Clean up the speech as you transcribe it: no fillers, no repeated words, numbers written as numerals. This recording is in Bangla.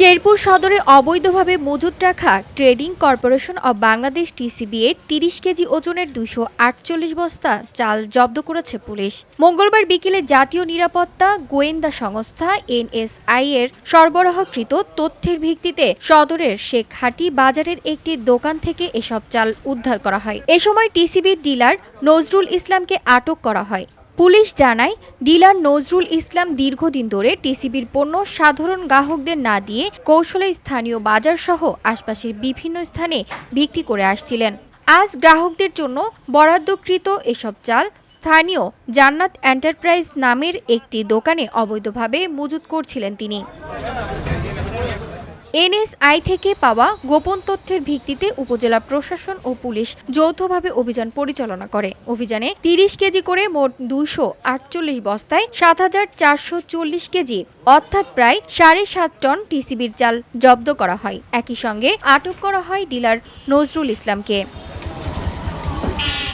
শেরপুর সদরে অবৈধভাবে মজুত রাখা trading corporation of Bangladesh TCB এর ৩০ কেজি ওজনের ২৪৮ বস্তা চাল জব্দ করেছে পুলিশ। মঙ্গলবার বিকেলে জাতীয় নিরাপত্তা গোয়েন্দা সংস্থা এনএসআই এর সরবরাহকৃত তথ্যের ভিত্তিতে সদরের শেখহাটি বাজারের একটি দোকান থেকে এসব চাল উদ্ধার করা হয়। এ সময় টিসিবির ডিলার নজরুল ইসলামকে আটক করা হয়। পুলিশ জানায়, ডিলার নজরুল ইসলাম দীর্ঘদিন ধরে টিসিবির পণ্য সাধারণ গ্রাহকদের না দিয়ে কৌশলে স্থানীয় বাজারসহ আশপাশের বিভিন্ন স্থানে বিক্রি করে আসছিলেন। আজ গ্রাহকদের জন্য বরাদ্দকৃত এসব চাল স্থানীয় জান্নাত এন্টারপ্রাইজ নামের একটি দোকানে অবৈধভাবে মজুত করছিলেন তিনি। এনএসআই থেকে পাওয়া গোপন তথ্যের ভিত্তিতে উপজেলা প্রশাসন ও পুলিশ যৌথভাবে অভিযান পরিচালনা করে। অভিযানে ৩০ কেজি করে মোট ২৪৮ বস্তায় ৭,৪৪০ কেজি অর্থাৎ প্রায় ৭.৫ টন টিসিবির চাল জব্দ করা হয়। একই সঙ্গে আটক করা হয় ডিলার নজরুল ইসলামকে।